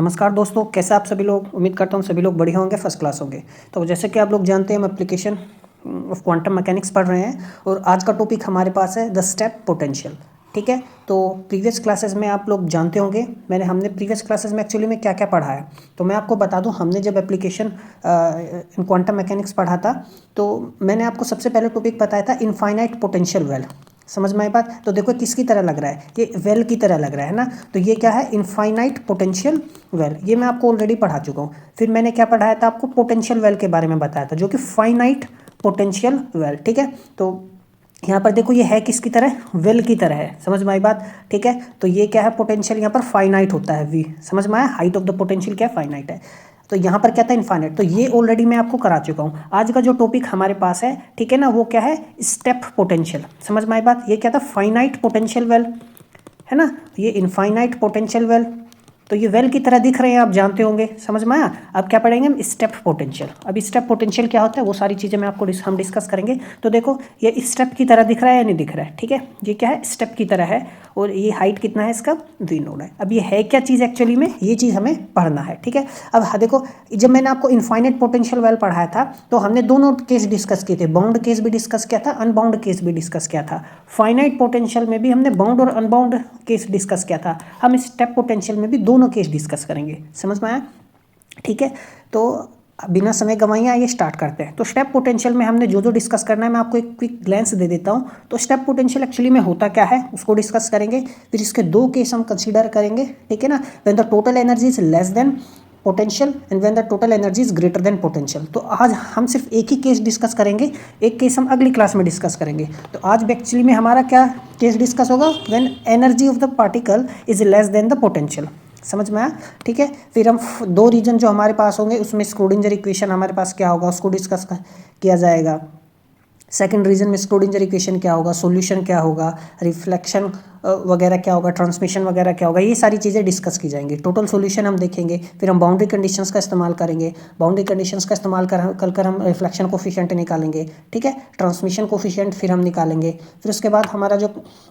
नमस्कार दोस्तों, कैसे आप सभी लोग। उम्मीद करता हूँ सभी लोग बढ़िया होंगे, फर्स्ट क्लास होंगे। तो जैसे कि आप लोग जानते हैं हम एप्लीकेशन ऑफ क्वांटम मैकेनिक्स पढ़ रहे हैं और आज का टॉपिक हमारे पास है द स्टेप पोटेंशियल। ठीक है, तो प्रीवियस क्लासेस में आप लोग जानते होंगे हमने प्रीवियस क्लासेस में एक्चुअली में क्या क्या पढ़ा है। तो मैं आपको बता दूं, हमने जब एप्लीकेशन इन क्वांटम मैकेनिक्स पढ़ा था तो मैंने आपको सबसे पहले टॉपिक बताया था इनफाइनाइट पोटेंशियल वेल। समझ में आई बात। तो देखो किसकी तरह लग रहा है, ये वेल की तरह लग रहा है ना। तो ये क्या है, इनफाइनाइट पोटेंशियल वेल। ये मैं आपको ऑलरेडी पढ़ा चुका हूँ। फिर मैंने क्या पढ़ाया था आपको, पोटेंशियल वेल के बारे में बताया था, जो कि फाइनाइट पोटेंशियल वेल। ठीक है, तो यहाँ पर देखो ये है किसकी तरह, वेल की तरह है। समझ में आई बात। ठीक है, तो ये क्या है, पोटेंशियल यहाँ पर फाइनाइट होता है वी। समझ में आया, हाइट ऑफ द पोटेंशियल क्या फाइनाइट है। तो यहाँ पर क्या था, इनफाइनाइट। तो ये ऑलरेडी मैं आपको करा चुका हूँ। आज का जो टॉपिक हमारे पास है, ठीक है ना, वो क्या है, स्टेप पोटेंशियल। समझ में आई बात। ये क्या था, फाइनाइट पोटेंशियल वेल है ना, ये इनफाइनाइट पोटेंशियल वेल। तो ये वेल की तरह दिख रहे हैं, आप जानते होंगे। समझ में आया। अब क्या पढ़ेंगे हम, स्टेप पोटेंशियल। अब स्टेप पोटेंशियल क्या होता है वो सारी चीज़ें मैं आपको हम डिस्कस करेंगे। तो देखो ये स्टेप की तरह दिख रहा है या नहीं दिख रहा है। ठीक है, ये क्या है, स्टेप की तरह है और ये हाइट कितना है इसका, वी नोड है। अब ये है क्या चीज़ एक्चुअली में, ये चीज़ हमें पढ़ना है। ठीक है, अब देखो जब मैंने आपको इनफाइनाइट पोटेंशियल वेल पढ़ाया था तो हमने दोनों केस डिस्कस किए थे, बाउंड केस भी डिस्कस किया था, अनबाउंड केस भी डिस्कस किया था। फाइनाइट पोटेंशियल में भी हमने बाउंड और अनबाउंड केस डिस्कस किया था। हम स्टेप पोटेंशियल में भी दोनों केस डिस्कस करेंगे। समझ में आया। ठीक है, तो बिना समय गंवाए आइए स्टार्ट करते हैं। तो स्टेप पोटेंशियल में हमने जो जो डिस्कस करना है मैं आपको एक क्विक ग्लैंस दे देता हूँ। तो स्टेप पोटेंशियल एक्चुअली में होता क्या है उसको डिस्कस करेंगे। फिर इसके दो केस हम कंसीडर करेंगे। ठीक है ना, when the total energy is less than potential and when the total energy is greater then potential. तो आज हम सिर्फ एक ही केस डिस्कस करेंगे, एक केस हम अगली क्लास में डिस्कस करेंगे। तो आज एक्चुअली में हमारा क्या केस डिस्कस होगा, when energy of the particle is less than the potential. समझ में आया। ठीक है, फिर हम दो रीजन जो हमारे पास होंगे उसमें स्क्रोडिंजर इक्वेशन हमारे पास क्या होगा उसको डिस्कस किया जाएगा। सेकंड रीजन में स्क्रोडिंजर इक्वेशन क्या होगा, सॉल्यूशन क्या होगा, रिफ्लेक्शन वगैरह क्या होगा, ट्रांसमिशन वगैरह क्या होगा, ये सारी चीज़ें डिस्कस की जाएंगी। टोटल सॉल्यूशन हम देखेंगे। फिर हम बाउंड्री कंडीशंस का इस्तेमाल करेंगे। बाउंड्री कंडीशंस का इस्तेमाल कर हम रिफ्लेक्शन कोफिशिएंट निकालेंगे। ठीक है, ट्रांसमिशन कोफिशिएंट फिर हम निकालेंगे। फिर उसके बाद हमारा जो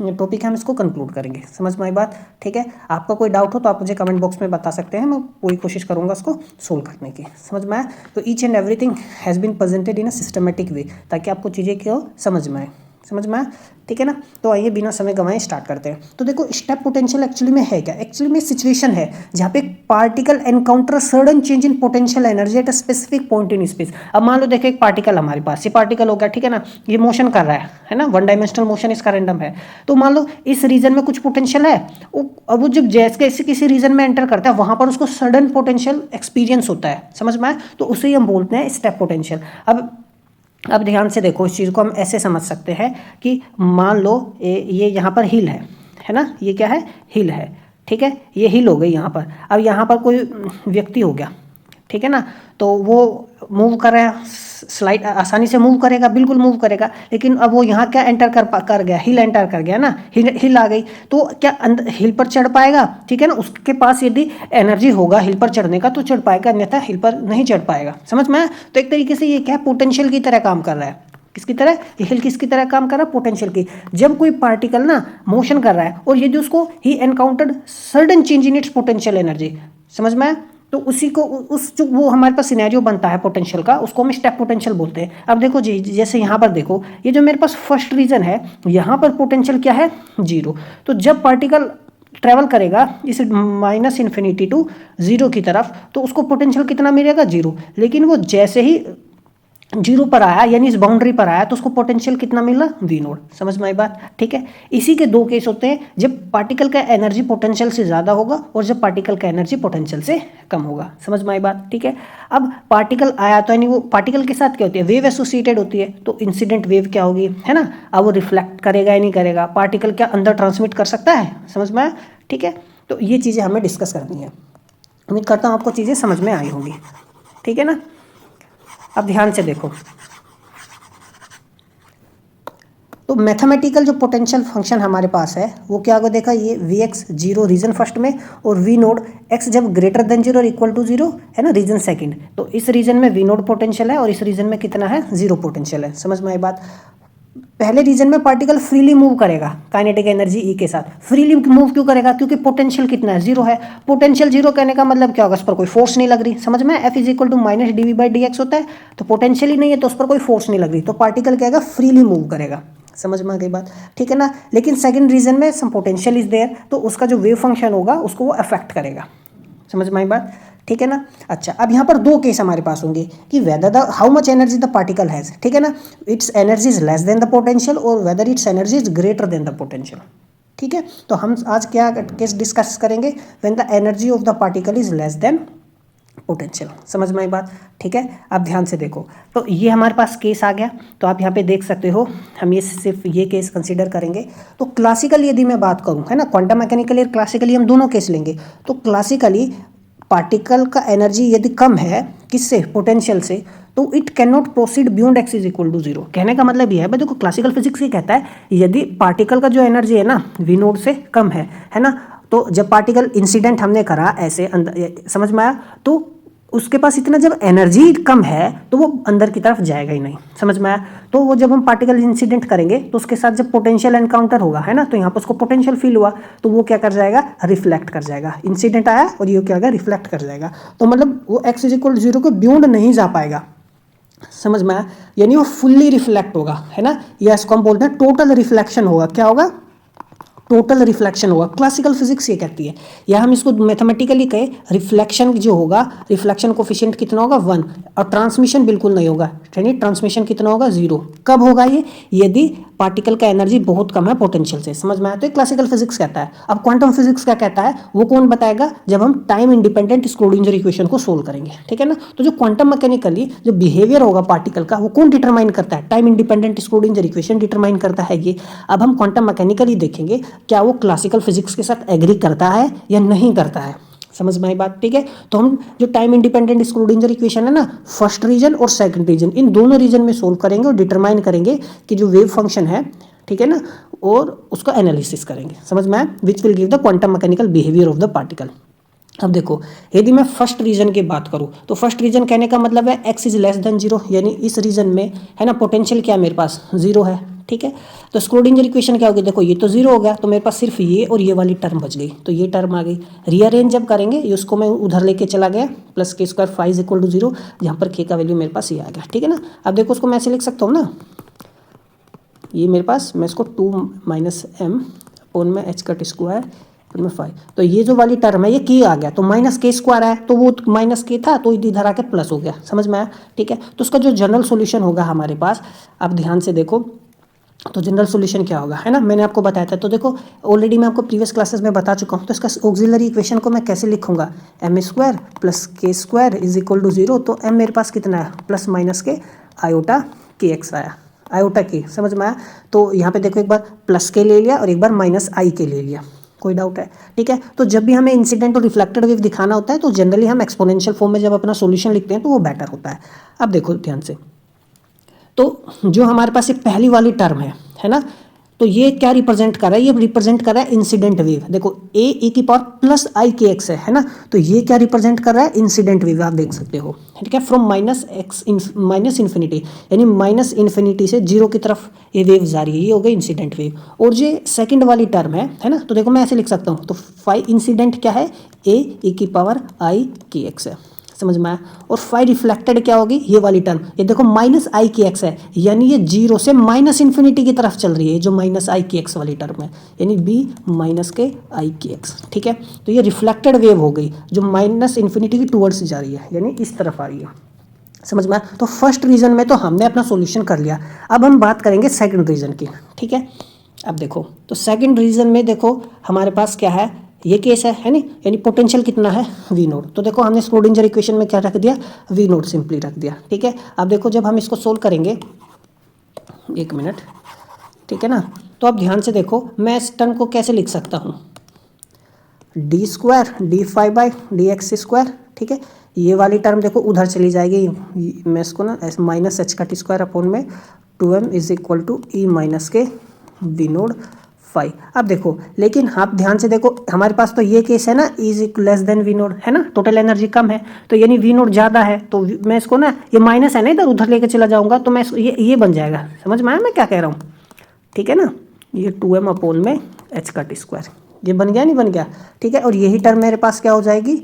टॉपिक है हम इसको कंक्लूड करेंगे। समझ में आई बात। ठीक है, आपका कोई डाउट हो तो आप मुझे कमेंट बॉक्स में बता सकते हैं, मैं पूरी कोशिश करूँगा उसको सोल्व करने की। समझ में आया। तो each and everything has been presented in a systematic way, ताकि आपको चीज़ें क्यों समझ में आए। समझ में आया। ठीक है ना, तो आइए बिना समय गंवाए स्टार्ट करते हैं। तो देखो स्टेप पोटेंशियल एक्चुअली में है क्या, एक्चुअली में सिचुएशन है जहाँ पे particle encounter sudden change in potential energy at a specific point in space. अब मान लो देखो एक पार्टिकल हमारे पास, ये पार्टिकल हो गया, ठीक है ना, ये मोशन कर रहा है ना, वन डायमेंशनल मोशन इसका रैंडम है। तो मान लो इस रीजन में कुछ पोटेंशियल है, अब वो जब जैसे किसी रीजन में एंटर करता है वहां पर उसको सडन पोटेंशियल एक्सपीरियंस होता है। समझ में आया। तो उसे हम बोलते हैं स्टेप पोटेंशियल। अब ध्यान से देखो, इस चीज़ को हम ऐसे समझ सकते हैं कि मान लो ये यहाँ पर हिल है ना, ये क्या है, हिल है। ठीक है, ये हिल हो गई यहाँ पर। अब यहाँ पर कोई व्यक्ति हो गया, ठीक है ना, तो वो मूव कर रहा है, स्लाइड आसानी से मूव करेगा, बिल्कुल मूव करेगा। लेकिन अब वो यहाँ क्या एंटर कर गया, हिल एंटर कर गया ना, हिल आ गई। तो क्या अंदर हिल पर चढ़ पाएगा, ठीक है ना, उसके पास यदि एनर्जी होगा हिल पर चढ़ने का तो चढ़ पाएगा, अन्यथा हिल पर नहीं चढ़ पाएगा। समझ में आया। तो एक तरीके से ये क्या पोटेंशियल की तरह काम कर रहा है। किसकी तरह, ये हिल किसकी तरह काम कर रहा है, पोटेंशियल की। जब कोई पार्टिकल ना मोशन कर रहा है और ये जो उसको ही encountered sudden change in its potential energy. समझ में आया। तो उसी को उस जो वो हमारे पास सिनेरियो बनता है पोटेंशियल का, उसको हम स्टेप पोटेंशियल बोलते हैं। अब देखो जी, जैसे यहाँ पर देखो, ये जो मेरे पास फर्स्ट रीजन है, यहाँ पर पोटेंशियल क्या है, 0। तो जब पार्टिकल ट्रेवल करेगा इस माइनस इन्फिनिटी टू 0 की तरफ, तो उसको पोटेंशियल कितना मिलेगा, 0। लेकिन वो जैसे ही 0 पर आया, यानी इस बाउंड्री पर आया, तो उसको पोटेंशियल कितना मिला, वी नोड। समझ में आई बात। ठीक है, इसी के दो केस होते हैं, जब पार्टिकल का एनर्जी पोटेंशियल से ज़्यादा होगा और जब पार्टिकल का एनर्जी पोटेंशियल से कम होगा। समझ में आई बात। ठीक है, अब पार्टिकल आया तो यानी वो पार्टिकल के साथ क्या होती है, वेव एसोसिएटेड होती है। तो इंसिडेंट वेव क्या होगी, है ना। अब वो रिफ्लेक्ट करेगा या नहीं करेगा, पार्टिकल क्या अंदर ट्रांसमिट कर सकता है। समझ में आया। ठीक है, तो ये चीज़ें हमें डिस्कस करनी है। उम्मीद करता हूँ आपको चीज़ें समझ में आई होंगी। ठीक है ना। अब ध्यान से देखो, तो मैथमेटिकल जो पोटेंशियल फंक्शन हमारे पास है वो क्या होगा, देखा ये Vx 0 रीजन फर्स्ट में, और V नोड x जब ग्रेटर देन 0 और इक्वल टू 0 है ना, रीजन सेकंड। तो इस रीजन में V नोड पोटेंशियल है और इस रीजन में कितना है, 0 पोटेंशियल है। समझ में आई बात। पहले रीजन में पार्टिकल फ्रीली मूव करेगा काइनेटिक एनर्जी ई के साथ। फ्रीली मूव क्यों करेगा? क्योंकि पोटेंशियल कितना है? जीरो है। पोटेंशियल जीरो कहने का मतलब क्या होगा? उस पर कोई फोर्स नहीं लग रही। समझ में? F is equal to minus dv/dx होता है, तो पोटेंशियल ही नहीं है तो उस पर कोई फोर्स नहीं लग रही, तो पार्टिकल क्या है? फ्रीली मूव करेगा। समझ में आ गई बात? ठीक है ना। लेकिन सेकंड रीजन में सम पोटेंशियल इज देयर, तो उसका जो वेव फंक्शन होगा उसको वो अफेक्ट करेगा। समझ में आई बात? ठीक है ना। अच्छा, अब यहाँ पर दो केस हमारे पास होंगे कि whether the how much energy the particle has, ठीक है ना, its energy is less than the potential, और whether its energy is greater than the potential. ठीक है, तो हम आज क्या केस डिस्कस करेंगे? When the energy of the particle is less than potential. समझ में आई बात? ठीक है, अब ध्यान से देखो, तो ये हमारे पास केस आ गया, तो आप यहाँ पे देख सकते हो, हम ये सिर्फ ये केस कंसीडर करेंगे। तो क्लासिकल यदि मैं बात करूँ, है ना, क्वांटम मैकेनिकली और क्लासिकली हम दोनों केस लेंगे। तो क्लासिकली पार्टिकल का एनर्जी यदि कम है किससे? पोटेंशियल से, तो it can not proceed beyond x is equal to zero. कहने का मतलब ये है भाई, देखो क्लासिकल फिजिक्स ये कहता है यदि पार्टिकल का जो एनर्जी है ना वी नोट से कम है ना, तो जब पार्टिकल इंसिडेंट हमने करा ऐसे अंदर, समझ में आया, तो उसके पास इतना जब एनर्जी कम है तो वो अंदर की तरफ जाएगा ही नहीं। समझ में आया? तो वो जब हम पार्टिकल इंसिडेंट करेंगे तो उसके साथ जब पोटेंशियल एनकाउंटर होगा, है ना, तो यहाँ पर उसको पोटेंशियल फील हुआ, तो वो क्या कर जाएगा? रिफ्लेक्ट कर जाएगा। इंसिडेंट आया और ये क्या होगा? रिफ्लेक्ट कर जाएगा। तो मतलब वो एक्स इज इक्वल जीरो को बियॉन्ड नहीं जा पाएगा। समझ में आया? यानी वो फुल्ली रिफ्लेक्ट होगा, है ना, या इसको हम बोलते हैं टोटल रिफ्लेक्शन होगा। क्या होगा? टोटल रिफ्लेक्शन होगा। क्लासिकल फिजिक्स ये कहती है, या हम इसको मैथमेटिकली कहें, रिफ्लेक्शन जो होगा, रिफ्लेक्शन कोफिशिएंट कितना होगा? 1, और ट्रांसमिशन बिल्कुल नहीं होगा, यानी ट्रांसमिशन कितना होगा? 0। कब होगा ये? यदि पार्टिकल का एनर्जी बहुत कम है पोटेंशियल से। समझ में आया? तो क्लासिकल फिजिक्स कहता है। अब क्वांटम फिजिक्स क्या कहता है वो कौन बताएगा? जब हम टाइम इंडिपेंडेंट स्क्रोडिंजर इक्वेशन को सोल्व करेंगे। ठीक है ना। तो जो क्वांटम मैकेनिकली जो बिहेवियर होगा पार्टिकल का, वो कौन डिटरमाइन करता है? Time independent Schrödinger equation determine करता है ये। अब हम क्वांटम मैकेनिकली देखेंगे क्या वो क्लासिकल फिजिक्स के साथ एग्री करता है या नहीं करता है। समझ में आई बात? ठीक है, तो हम जो टाइम इंडिपेंडेंट स्क्रोडिंजर इक्वेशन है ना, फर्स्ट रीजन और सेकंड रीजन, इन दोनों रीजन में सोल्व करेंगे और डिटरमाइन करेंगे कि जो वेव फंक्शन है, ठीक है ना, और उसका एनालिसिस करेंगे। समझ में आया? Which will give the quantum mechanical behaviour of the particle. अब देखो, यदि मैं फर्स्ट रीजन की बात करूं, तो फर्स्ट रीजन कहने का मतलब है x इज लेस देन 0, यानी इस रीजन में, है ना, पोटेंशियल क्या मेरे पास? 0 है। ठीक है, तो स्क्रोडिंजर इक्वेशन क्या होगी? देखो ये तो 0 हो गया, तो मेरे पास सिर्फ ये और ये वाली टर्म बच गई, तो ये टर्म आ गई। रीअरेंज जब करेंगे, उसको मैं उधर लेके चला गया, plus k square five is equal to 0, जहाँ पर के का वैल्यू मेरे पास ये आ गया। ठीक है ना। अब देखो उसको मैं ऐसे लिख सकता हूँ ना, ये मेरे पास, मैं इसको 2 माइनस एम अपोन में एच कट स्क्वायर में 5, तो ये जो वाली टर्म है ये के आ गया, तो माइनस के स्क्वायर है, तो वो माइनस के था तो इधर आके प्लस हो गया। समझ में आया? ठीक है, तो उसका जो जनरल सॉल्यूशन होगा हमारे पास, अब ध्यान से देखो, तो जनरल सॉल्यूशन क्या होगा, है ना, मैंने आपको बताया था। तो देखो ऑलरेडी मैं आपको प्रीवियस क्लासेस में बता चुका हूँ। तो इसका ऑक्सिलरी इक्वेशन को मैं कैसे लिखूंगा? M square plus k square is equal to 0, तो एम मेरे पास कितना है? प्लस माइनस के आयोटा के एक्स आया, आयोटा के। समझ में आया? तो यहाँ पे देखो, एक बार प्लस के ले लिया और एक बार माइनस आई के ले लिया, कोई डाउट है? ठीक है, तो जब भी हमें इंसिडेंट और रिफ्लेक्टेड वेव दिखाना होता है तो जनरली हम एक्सपोनेंशियल फॉर्म में जब अपना सॉल्यूशन लिखते हैं तो वो बेटर होता है। अब देखो ध्यान से, तो जो हमारे पास ये पहली वाली टर्म है ना, तो ये क्या रिप्रेजेंट कर रहा है? ये रिप्रेजेंट कर रहा है इंसिडेंट वेव। देखो ए की पावर प्लस आई के एक्स है ना, तो ये क्या रिप्रेजेंट कर रहा है? इंसिडेंट वेव, आप देख सकते हो। ठीक है, from minus x minus infinity, यानी माइनस इन्फिनिटी से 0 की तरफ ये वेव जा रही है, ये हो गई इंसिडेंट वेव। और ये सेकंड वाली टर्म है ना, तो देखो मैं ऐसे लिख सकता हूँ, तो फाइव इंसिडेंट क्या है? ए की पावर आई के एक्स है। समझ में आया? और फाइव रिफ्लेक्टेड क्या होगी? ये वाली टर्म, ये देखो माइनस आई के एक्स है, यानी ये 0 से माइनस इन्फिनिटी की तरफ चल रही है, जो माइनस आई के एक्स वाली टर्म है, यानी बी माइनस के आई के एक्स। ठीक है, तो ये रिफ्लेक्टेड वेव हो गई जो माइनस इन्फिनिटी की टूवर्ड्स जा रही है, यानी इस तरफ आ रही है। समझ में आया? तो फर्स्ट रीजन में तो हमने अपना सॉल्यूशन कर लिया। अब हम बात करेंगे सेकंड रीजन की। ठीक है, अब देखो, तो सेकंड रीजन में देखो हमारे पास क्या है? ये केस है नहीं, यानी पोटेंशियल कितना है? V naught. तो देखो हमने स्क्रोडिंजर इक्वेशन में क्या रख दिया? वी नोट सिंपली रख दिया। ठीक है, अब देखो जब हम इसको सोल्व करेंगे, एक मिनट, ठीक है ना, तो अब ध्यान से देखो, मैं इस टर्म को कैसे लिख सकता हूँ? D square D five by d x square. ठीक है, ये वाली टर्म देखो उधर चली जाएगी, मैं इसको ना माइनस एच का टी स्क्वायर अपोन में 2m is equal to E minus k V naught 5। अब देखो, लेकिन आप ध्यान से देखो, हमारे पास तो ये केस है ना, is less than V naught, है ना, टोटल एनर्जी कम है, तो यानी वी नोट ज़्यादा है, तो मैं इसको ना, ये माइनस है ना, इधर उधर लेके चला जाऊंगा, तो मैं ये बन जाएगा। समझ में आया मैं क्या कह रहा हूँ? ठीक है ना, ये 2m अपोन में h का टी स्क्वायर, ये बन गया नहीं बन गया, ठीक है। और यही टर्म मेरे पास क्या हो जाएगी,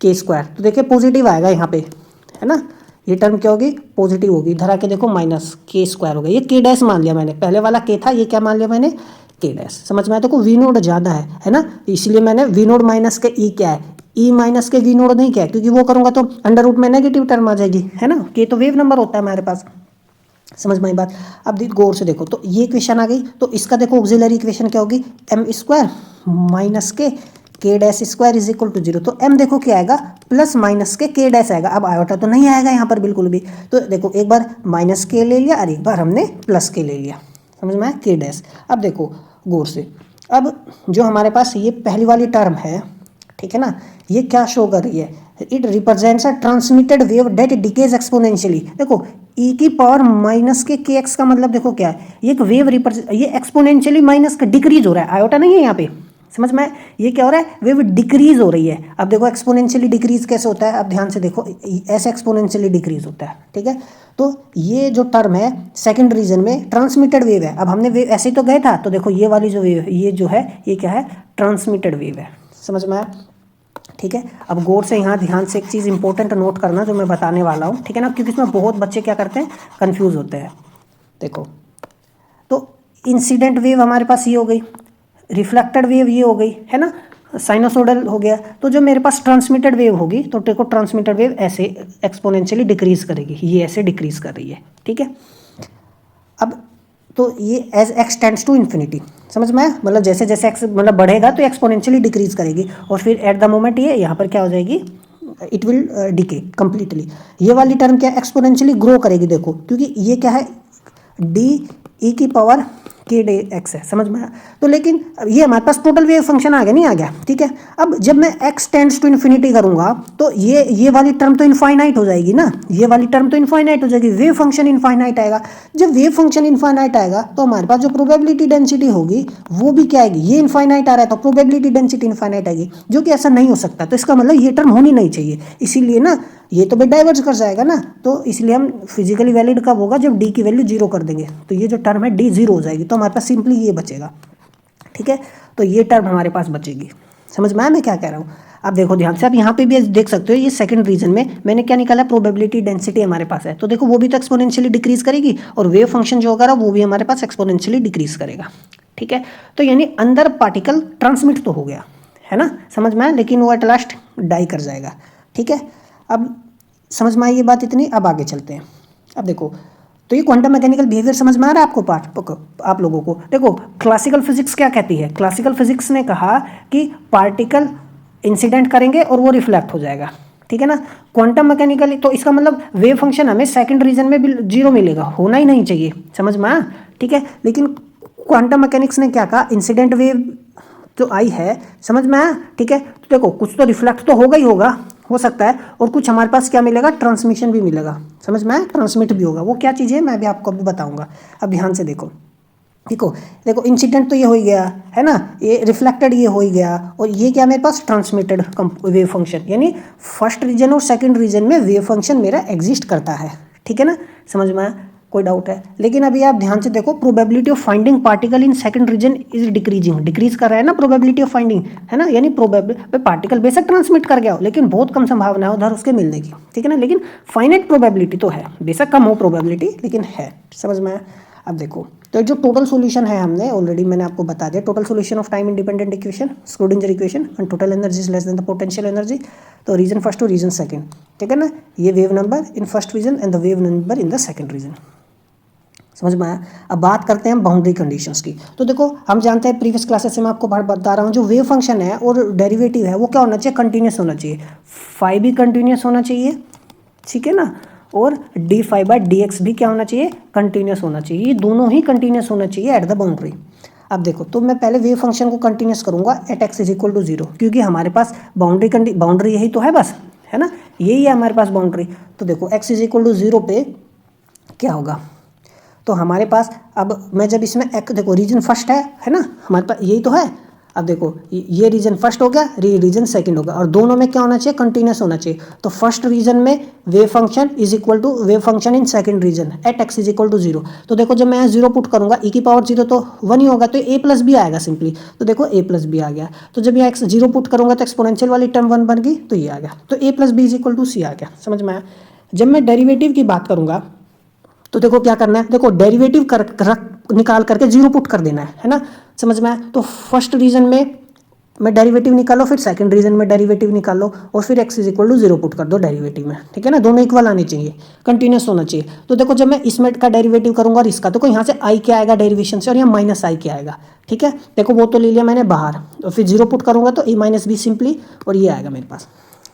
के स्क्वायर। तो देखिए पॉजिटिव आएगा यहाँ पे, है ना, ये टर्म क्या होगी, पॉजिटिव होगी। इधर आके देखो माइनस के स्क्वायर हो गया, ये के डैश मान लिया मैंने, पहले वाला के था, ये क्या मान लिया मैंने, के डैश। समझ में आया, देखो वी नोड ज़्यादा है ना, इसलिए मैंने वी नोड माइनस के ई क्या है, ई माइनस के वी नोड नहीं क्या है, क्योंकि वो करूँगा तो अंडर रूट में नेगेटिव टर्म आ जाएगी, है ना, के तो वेव नंबर होता है हमारे पास। समझ में आई बात। अब गौर से देखो, तो ये इक्वेशन आ गई, तो इसका देखो ऑक्सिलरी इक्वेशन क्या होगी, m square minus k dash square is equal to 0। तो एम देखो क्या आएगा, प्लस माइनस के डैश आएगा। अब आयोटा तो नहीं आएगा यहाँ पर बिल्कुल भी, तो देखो एक बार माइनस के ले लिया और एक बार हमने प्लस के ले लिया। समझ में आया, के डैश। अब देखो गौर से, अब जो हमारे पास ये पहली वाली टर्म है, ठीक है ना, ये क्या शो कर रही है, it represents a transmitted wave that decays exponentially. देखो ई की पावर माइनस के एक्स का मतलब देखो क्या है, ये एक वेव ये एक्सपोनेंशियली माइनस का डिक्रीज हो रहा है, आयोटा नहीं है यहाँ पे। समझ में, ये क्या हो रहा है, वेव डिक्रीज हो रही है। अब देखो एक्सपोनेंशियली डिक्रीज कैसे होता है, अब ध्यान से देखो, ऐसे एक्सपोनेंशियली डिक्रीज होता है, ठीक है। तो ये जो टर्म है सेकंड रीजन में ट्रांसमिटेड वेव है। अब हमने वेव ऐसे ही तो गए था, तो देखो ये वाली जो वेव, ये जो है ये क्या है, ट्रांसमिटेड वेव है। समझ में आया, ठीक है। अब गौर से यहाँ ध्यान से एक चीज़ इंपॉर्टेंट नोट करना जो मैं बताने वाला हूँ, ठीक है ना, क्योंकि इसमें बहुत बच्चे क्या करते हैं, कंफ्यूज होते हैं। देखो, तो इंसिडेंट वेव हमारे पास ये हो गई, रिफ्लेक्टेड वेव ये हो गई, है ना, साइनोसोडल हो गया। तो जो मेरे पास ट्रांसमिटेड वेव होगी, तो देखो ट्रांसमिटेड वेव ऐसे एक्सपोनेंशियली डिक्रीज करेगी, ये ऐसे डिक्रीज कर रही है, ठीक है। अब तो ये as x tends to infinity, समझ में आया, मतलब जैसे जैसे एक्स मतलब बढ़ेगा तो एक्सपोनेंशियली डिक्रीज करेगी, और फिर एट द मोमेंट ये यहाँ पर क्या हो जाएगी, इट विल डिके कंप्लीटली। ये वाली टर्म क्या एक्सपोनेंशियली ग्रो करेगी, देखो, क्योंकि ये क्या है, डी ई की पावर के डे एक्स है। समझ में आया, तो लेकिन ये हमारे पास टोटल वेव फंक्शन आ गया, नहीं आ गया, ठीक है। अब जब मैं एक्स टेंड्स टू इन्फिनिटी करूंगा, तो ये वाली टर्म तो इनफाइनाइट हो जाएगी ना, ये वाली टर्म तो इनफाइनाइट हो जाएगी, वेव फंक्शन इनफाइनाइट आएगा। जब वेव फंक्शन इनफाइनाइट आएगा, तो हमारे पास जो प्रोबेबिलिटी डेंसिटी होगी वो भी क्या आएगी, ये इनफाइनाइट आ रहा है तो प्रोबेबिलिटी डेंसिटी इनफाइनाइट आएगी, जो कि ऐसा नहीं हो सकता। तो इसका मतलब ये टर्म होनी नहीं चाहिए, इसीलिए ना ये तो भाई डाइवर्ज कर जाएगा ना, तो इसलिए हम फिजिकली वैलिड कब होगा, जब डी की वैल्यू 0 कर देंगे, तो ये जो टर्म है डी 0 हो जाएगी, तो हमारे पास सिंपली ये बचेगा, ठीक है। तो ये टर्म हमारे पास बचेगी। समझ में आया मैं क्या कह रहा हूँ। अब देखो ध्यान से, आप यहाँ पे भी देख सकते हो, ये सेकंड रीजन में मैंने क्या निकाला, प्रोबेबिलिटी डेंसिटी हमारे पास है, तो देखो वो भी तो एक्सपोनेंशियली डिक्रीज करेगी, और वेव फंक्शन जो होगा वो भी हमारे पास एक्सपोनेंशियली डिक्रीज करेगा, ठीक है। तो यानी अंदर पार्टिकल ट्रांसमिट तो हो गया, है ना, समझ में आया, लेकिन वो एट लास्ट डाई कर जाएगा, ठीक है। अब समझ में आई ये बात इतनी, अब आगे चलते हैं। अब देखो, तो ये क्वांटम मैकेनिकल बिहेवियर समझ में आ रहा है आपको, आप लोगों को। देखो क्लासिकल फिजिक्स क्या कहती है, क्लासिकल फिजिक्स ने कहा कि पार्टिकल इंसिडेंट करेंगे और वो रिफ्लेक्ट हो जाएगा, ठीक है ना। क्वांटम मैकेनिकल, तो इसका मतलब वेव फंक्शन हमें सेकंड रीजन में भी 0 मिलेगा, होना ही नहीं चाहिए। समझ में आया, ठीक है। लेकिन क्वांटम मैकेनिक्स ने क्या कहा, इंसिडेंट वेव जो आई है, समझ में आया, ठीक है। तो देखो कुछ तो रिफ्लेक्ट तो होगा ही होगा, हो सकता है, और कुछ हमारे पास क्या मिलेगा, ट्रांसमिशन भी मिलेगा। समझ में आया, ट्रांसमिट भी होगा, वो क्या चीज़ है मैं भी आपको अभी बताऊंगा। अब ध्यान से देखो, देखो इंसिडेंट तो ये हो ही गया, है ना, ये रिफ्लेक्टेड ये हो ही गया, और ये क्या मेरे पास ट्रांसमिटेड वेव फंक्शन, यानी फर्स्ट रीजन और सेकंड रीजन में वेव फंक्शन मेरा एग्जिस्ट करता है, ठीक है ना। समझ में आया, कोई डाउट है। लेकिन अभी आप ध्यान से देखो, probability of finding particle in second region is decreasing, decrease कर रहा है ना प्रोबेबिलिटी ऑफ फाइंडिंग, है ना, यानी पार्टिकल बेशक ट्रांसमिट कर गया हो, लेकिन बहुत कम संभावना है उधर उसके मिलने की, ठीक है ना। लेकिन फाइनाइट प्रोबेबिलिटी तो है, बेशक कम हो प्रोबेबिलिटी, लेकिन है। समझ में आया। अब देखो, तो जो टोटल सॉल्यूशन है, हमने ऑलरेडी मैंने आपको बता दिया, total solution of time independent equation, Schrodinger equation, and total energy is less than the potential energy. तो रीजन फर्स्ट और रीजन सेकंड, ठीक है ना, ये wave number in first region and the wave number in the second region. समझ में आया। अब बात करते हैं बाउंड्री कंडीशंस की। तो देखो हम जानते हैं प्रीवियस क्लासेस से मैं आपको बता रहा हूँ, जो वेव फंक्शन है और डेरिवेटिव है वो क्या होना चाहिए, कंटिन्यूस होना चाहिए, फाई भी कंटिन्यूस होना चाहिए, ठीक है ना, और d phi by d x भी क्या होना चाहिए, कंटिन्यूस होना चाहिए। ये दोनों ही कंटिन्यूस होना चाहिए एट द बाउंड्री। अब देखो, तो मैं पहले वेव फंक्शन को कंटिन्यूस करूंगा at x is equal to 0, क्योंकि हमारे पास बाउंड्री यही तो है बस, है ना, यही है हमारे पास बाउंड्री। तो देखो एक्स इज इक्वल टू 0 पे क्या होगा, तो हमारे पास अब मैं जब इसमें एक देखो रीजन फर्स्ट है ना, हमारे पास यही तो है। अब देखो ये रीजन फर्स्ट हो गया, ये रीजन सेकंड होगा, और दोनों में क्या होना चाहिए, कंटिन्यूस होना चाहिए। तो फर्स्ट रीजन में wave function is equal to wave function in second region at x is equal to 0। तो देखो जब मैं यहाँ 0 पुट करूंगा e की पावर 0 तो 1 ही होगा, तो a प्लस बी आएगा सिंपली। तो देखो a प्लस बी आ गया। तो जब यहाँ 0 पुट करूंगा तो एक्सपोनेंशियल वाली टर्म 1 बन गई, तो ये आ गया। तो a plus B is equal to C आ गया। समझ में आया। जब मैं डेरिवेटिव की बात करूंगा तो देखो क्या करना है, देखो डेरिवेटिव निकाल करके 0 पुट कर देना है ना। समझ में आया। तो फर्स्ट रीजन में मैं डेरिवेटिव निकालो, फिर सेकंड रीजन में डेरिवेटिव निकालो, और फिर x is equal to 0 put कर दो डेरिवेटिव में। ठीक है ना, दोनों इक्वल आने चाहिए, कंटिन्यूस होना चाहिए। तो देखो जब मैं इसमें का डेरिवेटिव करूंगा और इसका, तो यहाँ से i क्या आएगा डेरिवेशन से, और यहाँ माइनस आई क्या आएगा। ठीक है, देखो वो तो ले लिया मैंने बाहर, और फिर 0 पुट करूंगा तो a माइनस बी सिंपली, और ये आएगा मेरे पास।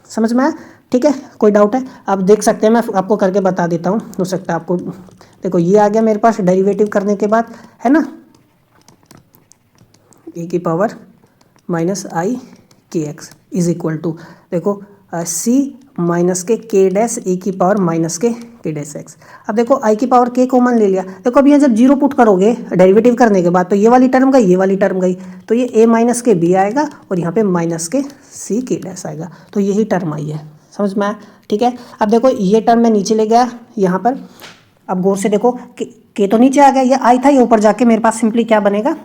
समझ में आया। ठीक है, कोई डाउट है आप देख सकते हैं, मैं आपको करके बता देता हूँ, हो सकता है आपको। देखो ये आ गया मेरे पास डेरिवेटिव करने के बाद, है ना, e की पावर माइनस आई के एक्स इज इक्वल टू, देखो c minus k dash e की power minus k dash x. अब देखो i की पावर k कॉमन ले लिया। देखो अब यहाँ जब 0 पुट करोगे डेरिवेटिव करने के बाद, तो ये वाली टर्म गई, ये वाली टर्म गई, तो ये a माइनस के b आएगा, और यहाँ पे minus k c k dash आएगा। तो यही टर्म आई है। समझ में आया। ठीक है, अब देखो ये टर्म मैं नीचे ले गया यहाँ पर। अब गौर से देखो के तो नीचे आ गया, ये आई था, ये ऊपर जाके मेरे पास सिंपली क्या बनेगा।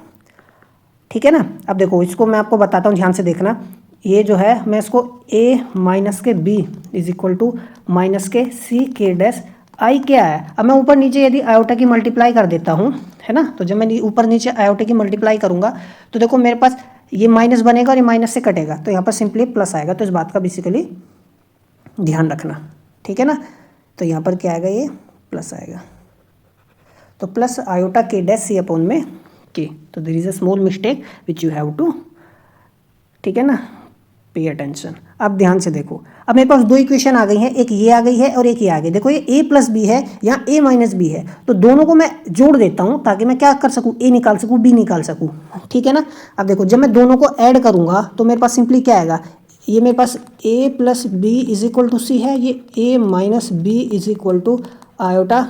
ठीक है ना। अब देखो इसको मैं आपको बताता हूँ, ध्यान से देखना। ये जो है मैं इसको a minus k b is equal to minus k c k dash i क्या है। अब मैं ऊपर नीचे यदि आयोटा की मल्टीप्लाई कर देता हूँ, है ना, तो जब मैं ऊपर नीचे आयोटा की मल्टीप्लाई करूँगा तो देखो मेरे पास ये माइनस बनेगा और ये माइनस से कटेगा, तो यहाँ पर सिंपली प्लस आएगा। तो इस बात का बेसिकली ध्यान रखना। ठीक है ना। तो यहाँ पर क्या आएगा, ये प्लस आएगा, तो प्लस आयोटा के डैश सी अपॉन में के। तो there is a small mistake which you have to, ठीक है ना, पे अटेंशन। अब ध्यान से देखो, अब मेरे पास दो इक्वेशन आ गई हैं, एक ये आ गई है और एक ये आ गई। देखो ये a प्लस बी है, यहाँ a माइनस बी है, तो दोनों को मैं जोड़ देता हूँ ताकि मैं क्या कर सकूँ, a निकाल सकूँ, b निकाल सकूँ। ठीक है ना। अब देखो जब मैं दोनों को ऐड करूँगा तो मेरे पास सिंपली क्या आएगा, ये मेरे पास a plus B is equal to C है, ये a minus B is equal to iota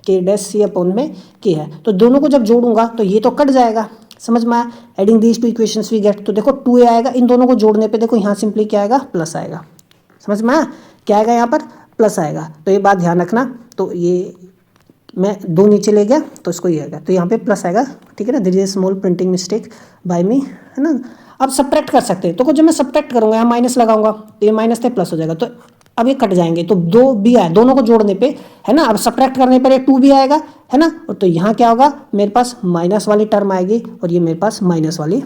के डैश सी अपॉन में के है। तो दोनों को जब जोड़ूंगा तो ये तो कट जाएगा। समझ में आया। Adding these two equations we get, तो देखो 2a आएगा, इन दोनों को जोड़ने पे देखो यहाँ सिंपली क्या आएगा, प्लस आएगा। समझ में आया, क्या आएगा यहाँ पर, प्लस आएगा। तो ये बात ध्यान रखना। तो ये मैं दो नीचे ले गया तो इसको ये आएगा, तो यहाँ पे प्लस आएगा। ठीक है ना, there is a small printing mistake by me, है ना। अब सब्ट्रैक्ट कर सकते हैं, तो जब मैं सब्ट्रैक्ट करूँगा यहाँ माइनस लगाऊंगा तो ये माइनस से प्लस हो जाएगा, तो अब ये कट जाएंगे, तो दो बी आए, दोनों को जोड़ने पे, है ना। अब सब्ट्रैक्ट करने पर ये 2b आएगा, है ना, और तो यहाँ क्या होगा, मेरे पास माइनस वाली टर्म आएगी और ये मेरे पास माइनस वाली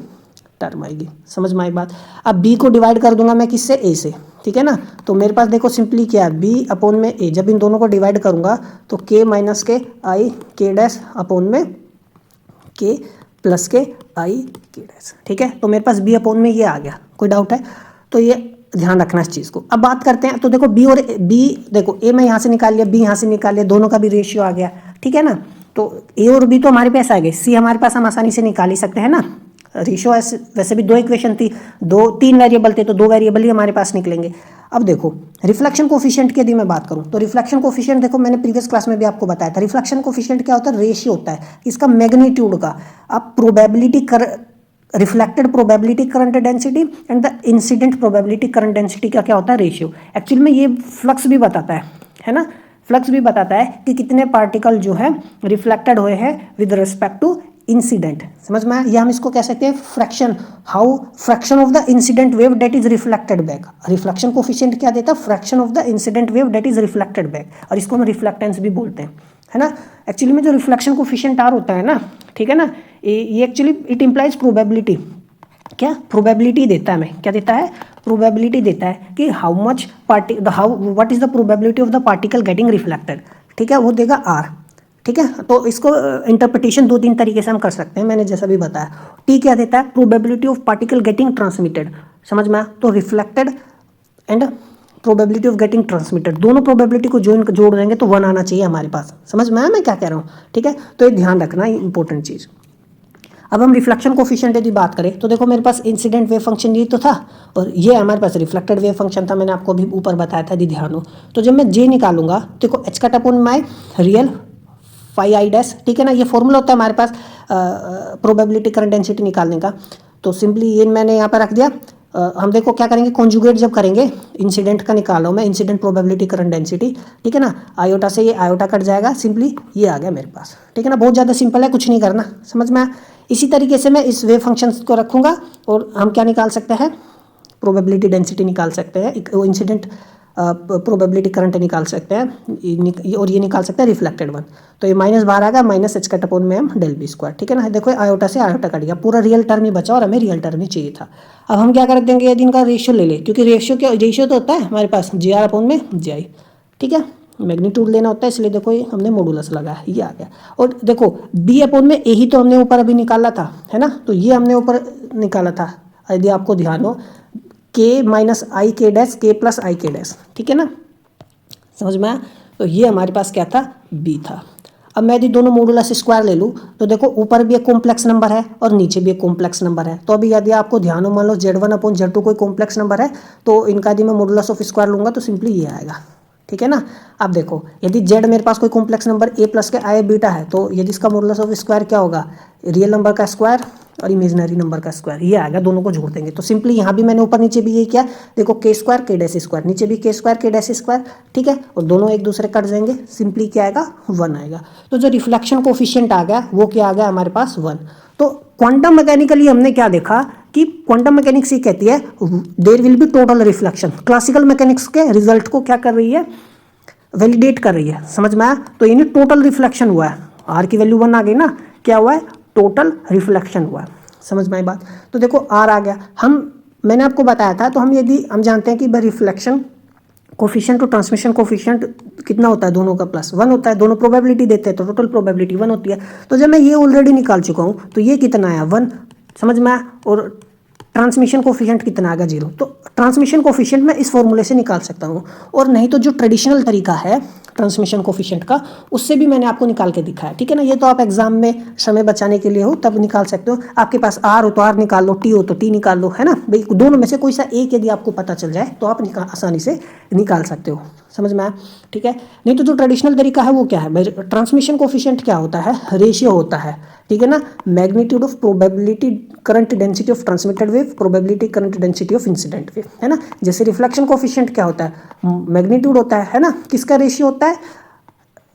टर्म आएगी। समझ में आई बात। अब b को डिवाइड कर दूंगा मैं किससे, a से। ठीक है ना, तो मेरे पास देखो सिंपली क्या है, b अपॉन में a। जब इन दोनों को डिवाइड करूंगा तो k माइनस के आई के डैश अपॉन में k प्लस के आई के डैश। ठीक है, तो मेरे पास b अपॉन में ये आ गया। कोई डाउट है तो ये ध्यान रखना इस चीज़ को। अब बात करते हैं, तो देखो b और b, देखो a मैं यहाँ से निकाल लिया, b यहाँ से निकाल लिया, दोनों का भी रेशियो आ गया। ठीक है ना, तो a और b तो हमारे पास आ गए, c हमारे पास हम आसानी से निकाल ही सकते हैं ना। रेशियो वैसे भी दो इक्वेशन थी, तीन वेरिएबल थे, तो दो वेरिएबल ही हमारे पास निकलेंगे। अब देखो रिफ्लेक्शन कोफिशिएंट की यदि मैं बात करूं तो रिफ्लेक्शन कोफिशिएंट देखो मैंने प्रीवियस क्लास में भी आपको बताया था। रिफ्लेक्शन कोफिशिएंट क्या होता है, रेशियो होता है इसका मैग्नीट्यूड का। अब probability reflected probability current density and the incident probability current density का क्या होता है, रेशियो। एक्चुअली में ये फ्लक्स भी बताता है ना, फ्लक्स भी बताता है कि कितने पार्टिकल जो है रिफ्लेक्टेड हुए हैं विद रिस्पेक्ट टू इंसिडेंट। समझ में आया। या हम इसको कह सकते हैं fraction, how fraction of the incident wave that is reflected back. Reflection coefficient क्या देता है, fraction of the incident wave that is reflected back, और इसको हम रिफ्लेक्टेंस भी बोलते हैं, है ना। एक्चुअली में जो रिफ्लेक्शन कोफिशिएंट आर होता है ना, ठीक है ना, ये एक्चुअली इट इम्प्लाइज प्रोबेबिलिटी। क्या प्रोबेबिलिटी देता है, हमें क्या देता है, प्रोबेबिलिटी देता है कि how much what is the probability of the particle getting reflected. ठीक है, वो देगा आर। ठीक है, तो इसको इंटरप्रिटेशन दो तीन तरीके से हम कर सकते हैं, मैंने जैसा भी बताया। टी क्या देता है, probability of particle getting transmitted. समझ में आया। तो reflected and probability of getting transmitted, दोनों प्रोबेबिलिटी को जोड़ देंगे तो 1 आना चाहिए हमारे पास। समझ में आया मैं क्या कह रहा हूँ। ठीक है, तो ये ध्यान रखना, इंपॉर्टेंट चीज़। अब हम रिफ्लेक्शन कोफिशिएंट यदि बात करें तो देखो मेरे पास इंसिडेंट वेव फंक्शन ये तो था, और ये हमारे पास रिफ्लेक्टेड वेव फंक्शन था, मैंने आपको अभी ऊपर बताया था, यदि ध्यान हो। तो जब मैं जे निकालूंगा देखो h cut upon my real phi i dash. ठीक है ना, ये फॉर्मूला होता है हमारे पास प्रोबेबिलिटी करंट डेंसिटी निकालने का। तो सिंपली ये मैंने यहाँ पर रख दिया। हम देखो क्या करेंगे, कॉन्जुगेट जब करेंगे, इंसिडेंट का निकाल रहा हूँ मैं, इंसिडेंट प्रोबेबिलिटी करंट डेंसिटी, ठीक है ना। आयोटा से ये आयोटा कट जाएगा, सिंपली ये आ गया मेरे पास, ठीक है ना। बहुत ज़्यादा सिंपल है, कुछ नहीं करना, समझ में आया। इसी तरीके से मैं इस वेव फंक्शन को रखूँगा और हम क्या निकाल सकते हैं, प्रोबेबिलिटी डेंसिटी निकाल सकते हैं, इंसिडेंट प्रोबेबिलिटी करंट निकाल सकते हैं, और ये निकाल सकते हैं रिफ्लेक्टेड वन। तो ये माइनस बाहर आ गया, माइनस एच कट अपॉन में एम डेल बी स्क्वायर, ठीक है ना। देखो आयोटा से आयोटा कट गया, पूरा रियल टर्म ही बचा और हमें रियल टर्म ही चाहिए था। अब हम क्या कर देंगे, यदि इनका रेशियो ले ले, क्योंकि रेशियो तो होता है हमारे पास जी आर अपॉन में जी आई, ठीक है। मैग्नीट्यूड लेना होता है, इसलिए देखो ये हमने मॉडुलस लगाया, ये आ गया। और देखो बी अपॉन में ए ही तो हमने ऊपर अभी निकाला था, है ना, तो ये हमने ऊपर निकाला था, यदि आपको ध्यान हो, के माइनस आई के डैश के प्लस आई के डैश, ठीक है ना, समझ में आया। तो ये हमारे पास क्या था, बी था। अब मैं यदि दोनों मॉडुलस स्क्वायर ले लूँ तो देखो ऊपर भी एक कॉम्प्लेक्स नंबर है और नीचे भी एक कॉम्प्लेक्स नंबर है। तो अभी यदि आपको ध्यान हो, मान लो Z1 अपॉन Z2 कोई कॉम्प्लेक्स नंबर है, तो इनका यदि मैं मॉडुलस ऑफ स्क्वायर लूँगा तो सिंपली ये आएगा, ठीक है ना। अब देखो यदि Z मेरे पास कोई कॉम्प्लेक्स नंबर a प्लस के आई बीटा है, तो यदि इसका मॉडुलस ऑफ स्क्वायर क्या होगा, रियल नंबर का स्क्वायर और इमेजिनरी नंबर का स्क्वायर, ये आएगा, दोनों को जोड़ देंगे। तो सिंपली यहाँ भी मैंने ऊपर नीचे भी ये किया, देखो के स्क्वायर के डैश स्क्वायर, नीचे भी के स्क्वायर के डैश स्क्वायर, ठीक है, और दोनों एक दूसरे कट जाएंगे, सिंपली क्या आएगा, 1 आएगा। तो जो रिफ्लेक्शन कोफिशिएंट आ गया वो क्या आ गया हमारे पास, 1। तो क्वांटम मैकेनिकली हमने क्या देखा कि क्वांटम मैकेनिक्स ये कहती है there will be total reflection, classical mechanics के रिजल्ट को क्या कर रही है, वैलिडेट कर रही है, समझ में आया। तो यानी टोटल रिफ्लेक्शन हुआ है, आर की वैल्यू 1 आ गई ना, क्या हुआ है, टोटल रिफ्लेक्शन हुआ है, समझ में आई बात। तो देखो आर आ गया, मैंने आपको बताया था, तो हम जानते हैं कि भाई रिफ्लेक्शन कोफिशिएंट और ट्रांसमिशन कोफिशिएंट कितना होता है, दोनों का प्लस 1 होता है, दोनों प्रोबेबिलिटी देते हैं तो टोटल प्रोबेबिलिटी 1 होती है। तो जब मैं ये ऑलरेडी निकाल चुका हूँ तो ये कितना आया, 1, समझ में आया। और ट्रांसमिशन कोफिशिएंट कितना आएगा, 0। तो ट्रांसमिशन कोफिशिएंट मैं इस फॉर्मूले से निकाल सकता हूँ, और नहीं तो जो ट्रेडिशनल तरीका है ट्रांसमिशन कोफिशिएंट का, उससे भी मैंने आपको निकाल के दिखाया, ठीक है ना। ये तो आप एग्जाम में समय बचाने के लिए हो तब निकाल सकते हो, आपके पास आर हो तो आर निकाल लो, टी हो तो टी निकाल लो, है ना भाई। दोनों में से कोई सा एक यदि आपको पता चल जाए तो आप आसानी से निकाल सकते हो, समझ में आया, ठीक है। नहीं तो जो ट्रेडिशनल तरीका है वो क्या है भाई, ट्रांसमिशन कोफिशिएंट क्या होता है, रेशियो होता है, ठीक है ना, magnitude of probability current density of transmitted wave, probability current density of incident wave, है ना। जैसे रिफ्लेक्शन कोफिशिएंट क्या होता है, मैग्नीट्यूड होता है ना, किसका रेशियो होता है,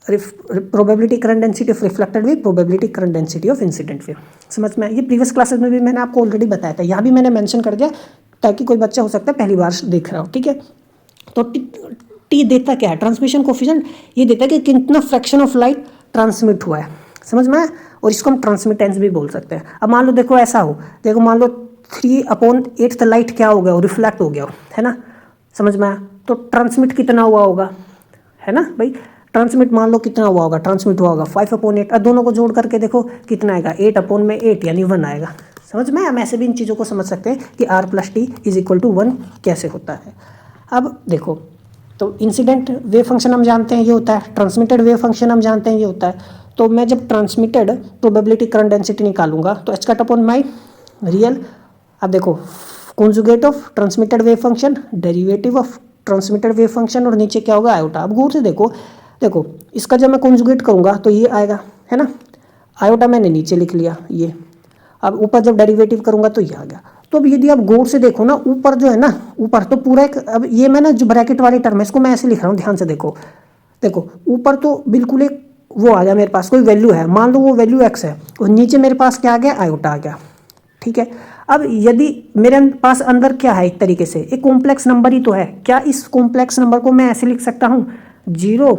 probability current density of reflected wave, probability current density of incident wave, समझ में। ये प्रीवियस क्लासेस में भी मैंने आपको ऑलरेडी बताया था, यहाँ भी मैंने मेंशन कर दिया ताकि कोई बच्चा हो सकता है पहली बार देख रहा हो, ठीक है। तो टी देता क्या है, ट्रांसमिशन कोफिशिएंट ये देता है कि कितना फ्रैक्शन ऑफ लाइट ट्रांसमिट हुआ है, समझ में। और इसको हम ट्रांसमिटेंस भी बोल सकते हैं। अब मान लो देखो ऐसा हो, देखो मान लो 3/8 लाइट क्या हो गया, वो रिफ्लेक्ट हो गया हो, है ना, समझ में आया। तो ट्रांसमिट कितना हुआ होगा, है ना भाई, ट्रांसमिट मान लो कितना हुआ होगा, ट्रांसमिट हुआ होगा 5/8। अब दोनों को जोड़ करके देखो कितना आएगा, 8/8 यानी 1 आएगा, समझ में। हम ऐसे भी इन चीज़ों को समझ सकते हैं कि R + T = 1 कैसे होता है। अब देखो, तो इंसिडेंट वेव फंक्शन हम जानते हैं ये होता है, ट्रांसमिटेड वेव फंक्शन हम जानते हैं ये होता है। तो मैं जब ट्रांसमिटेड प्रोबेबिलिटी करंट डेंसिटी निकालूंगा तो h cut upon my real, अब देखो conjugate of transmitted wave function, derivative of transmitted wave function, और नीचे क्या होगा, आयोटा। अब गौर से देखो इसका जब मैं कॉन्जुगेट करूंगा तो ये आएगा, है ना, आयोटा मैंने नीचे लिख लिया ये। अब ऊपर जब डेरिवेटिव करूंगा तो ये आ गया। तो अब यदि आप गौर से देखो ना, ऊपर जो है ना, ऊपर तो पूरा एक, अब ये मैं ना जो ब्रैकेट वाली टर्म है इसको मैं ऐसे लिख रहा हूँ, ध्यान से देखो ऊपर तो बिल्कुल एक वो आ गया, मेरे पास कोई वैल्यू है, मान लो वो वैल्यू x है, और नीचे मेरे पास क्या आ गया, आयोटा आ गया, ठीक है। अब यदि मेरे पास अंदर क्या है, एक तरीके से एक कॉम्प्लेक्स नंबर ही तो है, क्या इस कॉम्प्लेक्स नंबर को मैं ऐसे लिख सकता हूँ, 0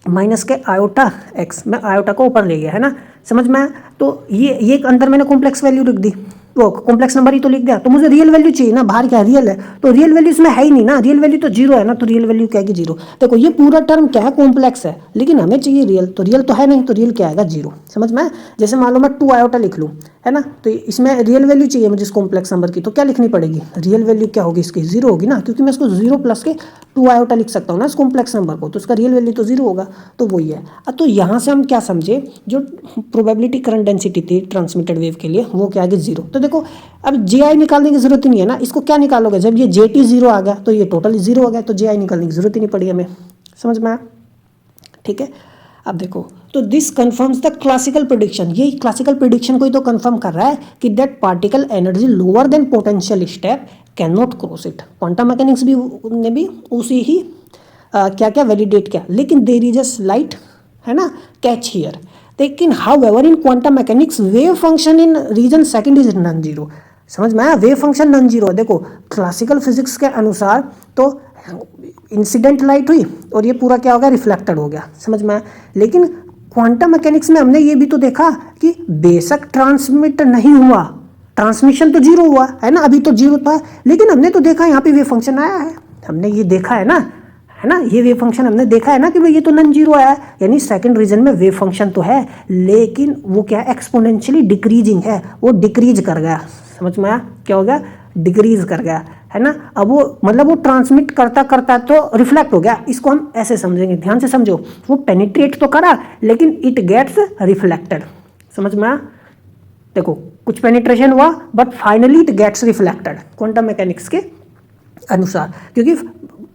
माइनस के आयोटा x, मैं आयोटा को ऊपर ले गया, है ना, समझ में। तो ये अंदर मैंने कॉम्प्लेक्स वैल्यू लिख दी, वो कॉम्प्लेक्स नंबर ही तो लिख दिया, तो मुझे रियल वैल्यू चाहिए ना, बाहर क्या रियल है, तो रियल वैल्यू इसमें है ही नहीं ना, रियल वैल्यू तो 0 है ना, तो रियल वैल्यू क्या है, 0। देखो ये पूरा टर्म क्या है, कॉम्प्लेक्स है, लेकिन हमें चाहिए रियल, तो रियल तो है नहीं, तो रियल क्या आएगा, 0, समझ में। जैसे मान लो मैं 2 आयोटा लिख लूँ, है ना, तो इसमें रियल वैल्यू चाहिए मुझे इस कॉम्प्लेक्स नंबर की, तो क्या लिखनी पड़ेगी, रियल वैल्यू क्या होगी इसकी, 0 होगी ना, क्योंकि मैं इसको 0 प्लस के 2 आयोटा लिख सकता हूँ ना इस कॉम्प्लेक्स नंबर को, तो इसका रियल वैल्यू तो 0 होगा, तो वही है। अब तो यहाँ से हम क्या समझे, जो प्रोबेबिलिटी करंट डेंसिटी थी ट्रांसमिटेड वेव के लिए वो क्या आ गई, 0। तो देखो अब JI निकालने की जरूरत ही नहीं है ना, इसको क्या निकालोगे, जब ये JT 0 आ गया तो ये टोटल 0 हो गया, तो JI निकालने की जरूरत ही नहीं पड़ी हमें, समझ में आया, ठीक है। अब देखो तो this confirms the classical prediction, ये क्लासिकल प्रिडिक्शन को ही तो कन्फर्म कर रहा है कि that particle energy lower than potential step can not cross it. Quantum mechanics भी ने भी उसी ही क्या क्या वैलिडेट किया, लेकिन देयर इज अ स्लाइट है ना कैच हियर। लेकिन however in quantum mechanics wave function in region second is non zero. समझ में आया, वेव फंक्शन नॉन जीरो। देखो क्लासिकल फिजिक्स के अनुसार तो इंसिडेंट लाइट हुई और ये पूरा क्या हो गया, रिफ्लेक्टेड हो गया, समझ में आया। लेकिन क्वांटम मैकेनिक्स में हमने ये भी तो देखा कि बेशक ट्रांसमिट नहीं हुआ, ट्रांसमिशन तो जीरो हुआ है ना, अभी तो जीरो था, लेकिन हमने तो देखा यहाँ पे वेव फंक्शन आया है, हमने ये देखा है ना, ये वेव फंक्शन हमने देखा है ना कि भाई ये तो नॉन जीरो आया, यानी सेकंड रीजन में वेव फंक्शन तो है, लेकिन वो क्या एक्सपोनेंशियली डिक्रीजिंग है, वो डिक्रीज कर गया। समझ में आया, क्या हो गया, डिक्रीज कर गया है ना। अब वो मतलब वो ट्रांसमिट करता करता तो रिफ्लेक्ट हो गया, इसको हम ऐसे समझेंगे, ध्यान से समझो, वो पेनिट्रेट तो करा लेकिन इट गेट्स रिफ्लेक्टेड। समझ में आया, देखो कुछ पेनिट्रेशन हुआ but finally it gets reflected quantum mechanics के अनुसार, क्योंकि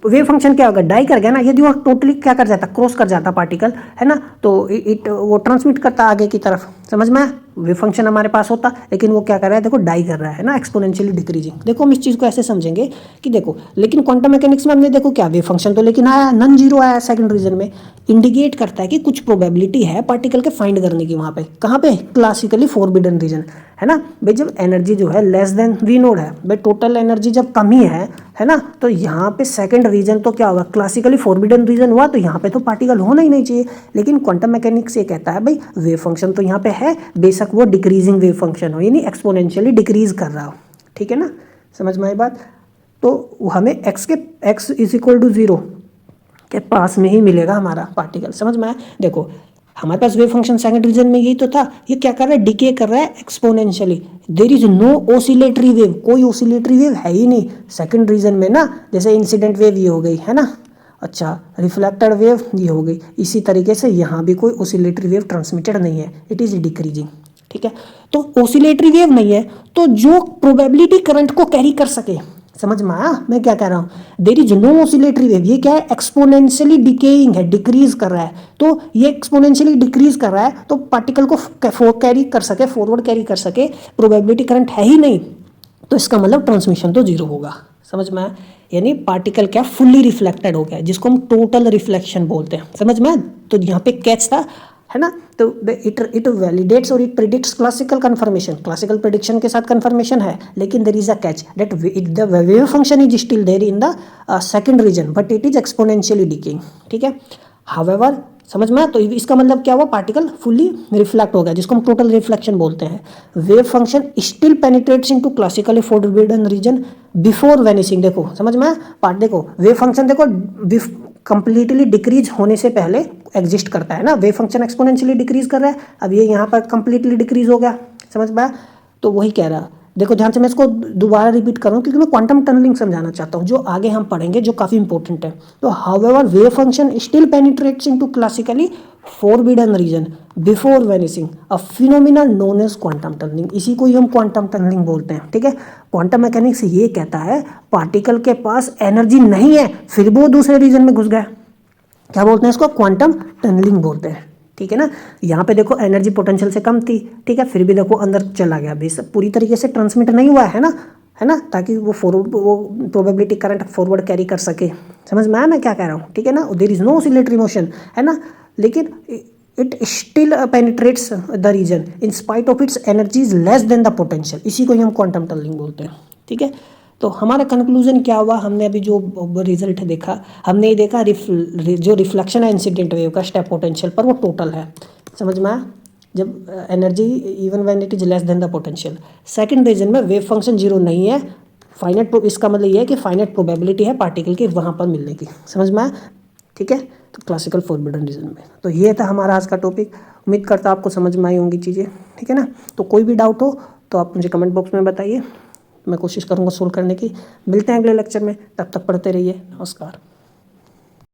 वेव फंक्शन क्या होगा, डाई कर गया ना, यदि वो टोटली क्या कर जाता, क्रॉस कर जाता पार्टिकल है ना, तो इट वो ट्रांसमिट करता आगे की तरफ। समझ में, वेव फंक्शन हमारे पास होता, लेकिन वो क्या कर रहा है, देखो डाई कर रहा है ना, एक्सपोनेंशियली डिक्रीजिंग। देखो हम इस चीज़ को ऐसे समझेंगे कि देखो, लेकिन क्वांटम मैकेनिक्स में हमने देखो क्या वेव फंक्शन तो लेकिन आया, नॉन जीरो आया सेकंड रीजन में, इंडिकेट करता है कि कुछ प्रोबेबिलिटी है पार्टिकल के फाइंड करने की वहाँ पे, कहाँ पे, क्लासिकली फोरबिडन रीजन है ना। भाई जब एनर्जी जो है लेस देन वी नोड है, भाई टोटल एनर्जी जब कम ही है ना, तो यहाँ पे सेकंड रीजन तो क्या होगा, क्लासिकली फोरबिडन रीजन हुआ, तो यहाँ पे तो पार्टिकल होना ही नहीं चाहिए। लेकिन क्वांटम मैकेनिक्स ये कहता है भाई वेव फंक्शन तो यहाँ पे है, बेशक वो डिक्रीजिंग वेव फंक्शन हो, यानी एक्सपोनेंशियली डिक्रीज कर रहा हो, ठीक है ना, समझ में आई बात। तो हमें x इज इक्वल टू 0 के पास में ही मिलेगा हमारा पार्टिकल। समझ में आया, देखो हमारे पास वेव फंक्शन सेकंड रीजन में यही तो था, ये क्या कर रहा है, डिके कर रहा है exponentially, there is no oscillatory wave, कोई ओसिलेटरी वेव है ही नहीं सेकंड रीजन में ना, जैसे इंसिडेंट वेव ये हो गई है ना, अच्छा रिफ्लेक्टेड वेव ये हो गई, इसी तरीके से यहाँ भी कोई ओसिलेटरी वेव ट्रांसमिटेड नहीं है, इट इज डिक्रीजिंग, ठीक है। तो ओसिलेटरी वेव नहीं है, तो जो प्रोबेबिलिटी करंट को कैरी कर सके, समझ में आया मैं क्या कह रहा हूँ, there is no oscillatory wave, ये क्या है, एक्सपोनेंशियली डिकेइंग है, डिक्रीज कर रहा है, तो ये एक्सपोनेंशियली डिक्रीज कर रहा है, तो पार्टिकल को कैरी कर सके, फॉरवर्ड कैरी कर सके, प्रोबेबिलिटी करंट है ही नहीं, तो इसका मतलब ट्रांसमिशन तो जीरो होगा। समझ में आया, यानी पार्टिकल क्या फुल्ली रिफ्लेक्टेड हो गया, जिसको हम टोटल रिफ्लेक्शन बोलते हैं। समझ में, तो यहाँ पे कैच था है ना, तो इट वैलिडेट्स और it predicts classical confirmation, classical prediction के साथ कन्फर्मेशन है, लेकिन there is a catch that the wave function is still there in the second region but it is exponentially decaying, ठीक है। हाउएवर, समझ में, तो इसका मतलब क्या हुआ, पार्टिकल फुल्ली रिफ्लेक्ट हो गया, जिसको हम टोटल रिफ्लेक्शन बोलते हैं। Wave function still penetrates into classically forbidden region before vanishing. देखो समझ में, पार्ट देखो वेव फंक्शन देखो कंप्लीटली डिक्रीज होने से पहले एग्जिस्ट करता है ना, वेव फंक्शन एक्सपोनेंशियली डिक्रीज कर रहा है, अब ये यहाँ पर कंप्लीटली डिक्रीज हो गया। समझ में, तो वही कह रहा, देखो ध्यान से, मैं इसको दोबारा रिपीट कर रहा हूँ क्योंकि मैं क्वांटम टनलिंग समझाना चाहता हूँ, जो आगे हम पढ़ेंगे, जो काफ़ी इंपॉर्टेंट है। तो however wave function still penetrates into classically forbidden region before vanishing, a phenomena known as quantum tunneling, इसी को ही हम क्वांटम टनलिंग बोलते हैं, ठीक है। क्वांटम मैकेनिक्स ये कहता है पार्टिकल के पास एनर्जी नहीं है फिर भी वो दूसरे रीजन में घुस गया, क्या बोलते हैं इसको, क्वांटम टनलिंग बोलते हैं, ठीक है ना। यहाँ पे देखो एनर्जी पोटेंशियल से कम थी, ठीक है, फिर भी देखो अंदर चला गया, बेशक पूरी तरीके से ट्रांसमिट नहीं हुआ है ना, ताकि वो प्रोबेबिलिटी करंट फॉरवर्ड कैरी कर सके। समझ में आया मैं क्या कह रहा हूँ, ठीक है ना। There is no oscillatory motion है ना, लेकिन it still penetrates the region in spite of its energy is less than the potential, इसी को ही हम क्वांटम टनलिंग बोलते हैं, ठीक है। तो हमारा कंक्लूजन क्या हुआ, हमने अभी जो रिजल्ट देखा, हमने ये देखा जो रिफ्लेक्शन है इंसिडेंट वेव का स्टेप पोटेंशियल पर, वो टोटल है। समझ में आया, जब energy even when it is less than the potential. Second region में वेव फंक्शन जीरो नहीं है, फाइनाइट, इसका मतलब ये है कि फाइनाइट प्रोबेबिलिटी है पार्टिकल की वहाँ पर मिलने की। समझ में आया, ठीक है। तो क्लासिकल फोरबिडन रीजन में तो ये था हमारा आज का टॉपिक, उम्मीद करता आपको समझ में आई होंगी चीज़ें, ठीक है ना। तो कोई भी डाउट हो तो आप मुझे कमेंट बॉक्स में बताइए, मैं कोशिश करूँगा सोल्व करने की। मिलते हैं अगले लेक्चर में, तब तक पढ़ते रहिए, नमस्कार।